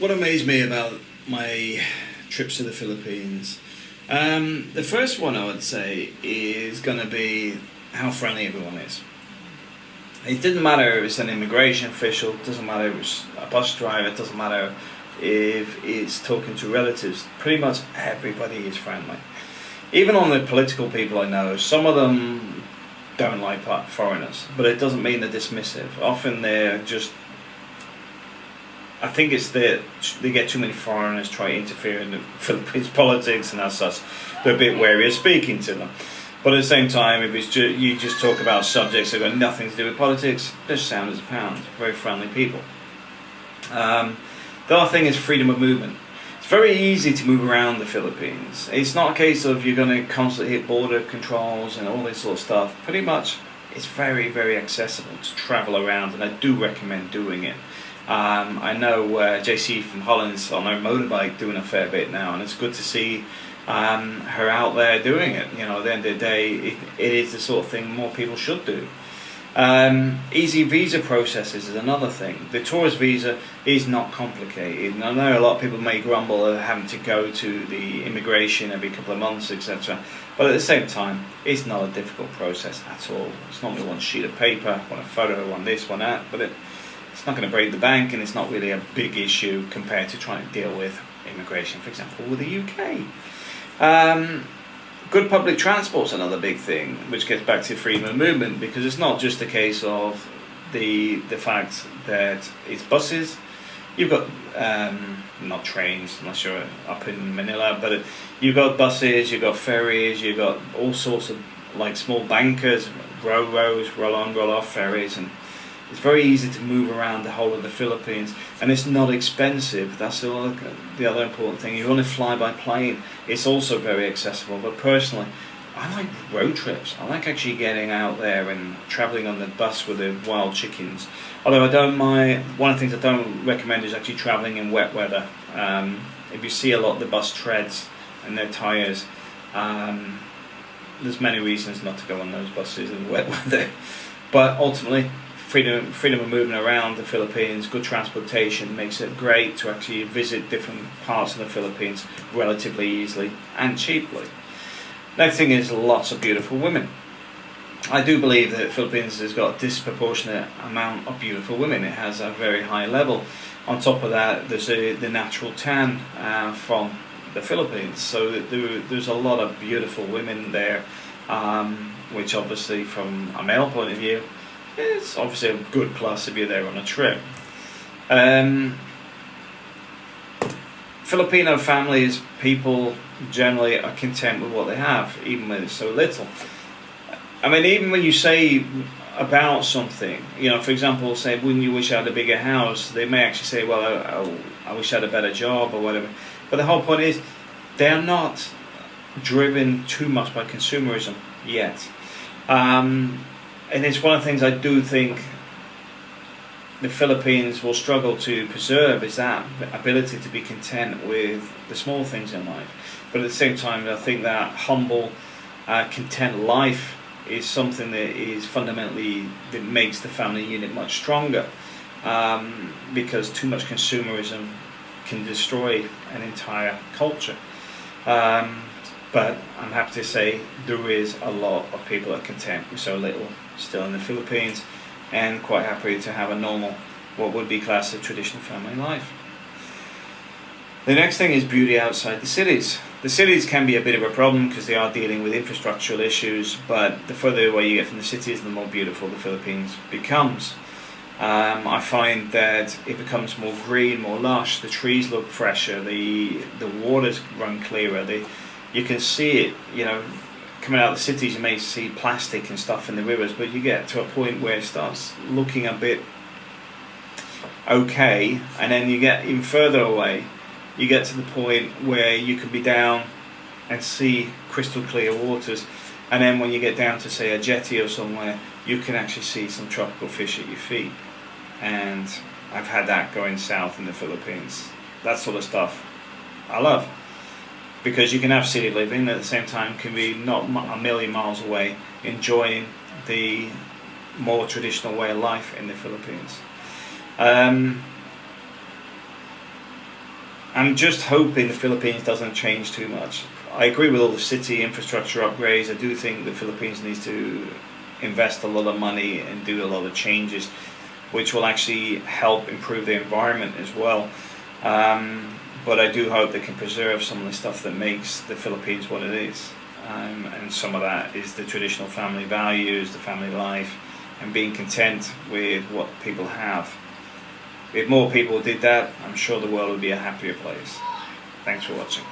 What amazed me about my trips to the Philippines, the first one I would say is going to be how friendly everyone is. It didn't matter if it's an immigration official, it doesn't matter if it's a bus driver, it doesn't matter if it's talking to relatives. Pretty much everybody is friendly. Even on the political people I know, some of them don't like foreigners, but it doesn't mean they're dismissive. Often they're just, I think it's that they get too many foreigners try to interfere in the Philippines politics, and as such, they're a bit wary of speaking to them. But at the same time, if it's you just talk about subjects that got nothing to do with politics, they're sound as a pound. Very friendly people. The other thing is freedom of movement. It's very easy to move around the Philippines. It's not a case of you're going to constantly hit border controls and all this sort of stuff. Pretty much, it's very, very accessible to travel around, and I do recommend doing it. I know JC from Holland's on her motorbike doing a fair bit now, and it's good to see her out there doing it. You know, at the end of the day, it is the sort of thing more people should do. Easy visa processes is another thing. The tourist visa is not complicated. And I know a lot of people may grumble at having to go to the immigration every couple of months, etc. But at the same time, it's not a difficult process at all. It's normally one sheet of paper, one photo, one this, one that, but it's not going to break the bank, and it's not really a big issue compared to trying to deal with immigration, for example, with the UK. Good public transport's another big thing, which gets back to freedom of movement, because it's not just a case of the fact that it's buses. You've got not trains unless you're up in Manila, but you've got buses, you've got ferries, you've got all sorts of like small bankers, row-rows, roll-on, roll-off ferries, and it's very easy to move around the whole of the Philippines, and it's not expensive. That's the other important thing. You only fly by plane. It's also very accessible. But personally, I like road trips. I like actually getting out there and travelling on the bus with the wild chickens. Although I don't mind, one of the things I don't recommend is actually travelling in wet weather. If you see a lot of the bus treads and their tyres, there's many reasons not to go on those buses in wet weather. But ultimately, freedom of movement around the Philippines, good transportation makes it great to actually visit different parts of the Philippines relatively easily and cheaply. Next thing is lots of beautiful women. I do believe that the Philippines has got a disproportionate amount of beautiful women. It has a very high level. On top of that, there's the natural tan from the Philippines, so there's a lot of beautiful women there, which obviously from a male point of view, it's obviously a good plus if you're there on a trip. Filipino families, people generally are content with what they have, even when it's so little. I mean, even when you say about something, you know, for example, say, wouldn't you wish I had a bigger house? They may actually say, well, I wish I had a better job or whatever. But the whole point is, they're not driven too much by consumerism yet. And it's one of the things I do think the Philippines will struggle to preserve, is that ability to be content with the small things in life. But at the same time, I think that humble, content life is something that is fundamentally, that makes the family unit much stronger, because too much consumerism can destroy an entire culture. But I'm happy to say there is a lot of people that are content with so little still in the Philippines, and quite happy to have a normal, what would be classed as traditional family life. The next thing is beauty outside the cities. The cities can be a bit of a problem because they are dealing with infrastructural issues, but the further away you get from the cities, the more beautiful the Philippines becomes. I find that it becomes more green, more lush, the trees look fresher, the waters run clearer, you can see it, you know, coming out of the cities. You may see plastic and stuff in the rivers, but you get to a point where it starts looking a bit okay, and then you get even further away, you get to the point where you can be down and see crystal clear waters, and then when you get down to, say, a jetty or somewhere, you can actually see some tropical fish at your feet. And I've had that going south in the Philippines. That sort of stuff I love, because you can have city living at the same time, can be not a million miles away, enjoying the more traditional way of life in the Philippines. I'm just hoping the Philippines doesn't change too much. I agree with all the city infrastructure upgrades. I do think the Philippines needs to invest a lot of money and do a lot of changes, which will actually help improve the environment as well. But I do hope they can preserve some of the stuff that makes the Philippines what it is. And some of that is the traditional family values, the family life, and being content with what people have. If more people did that, I'm sure the world would be a happier place. Thanks for watching.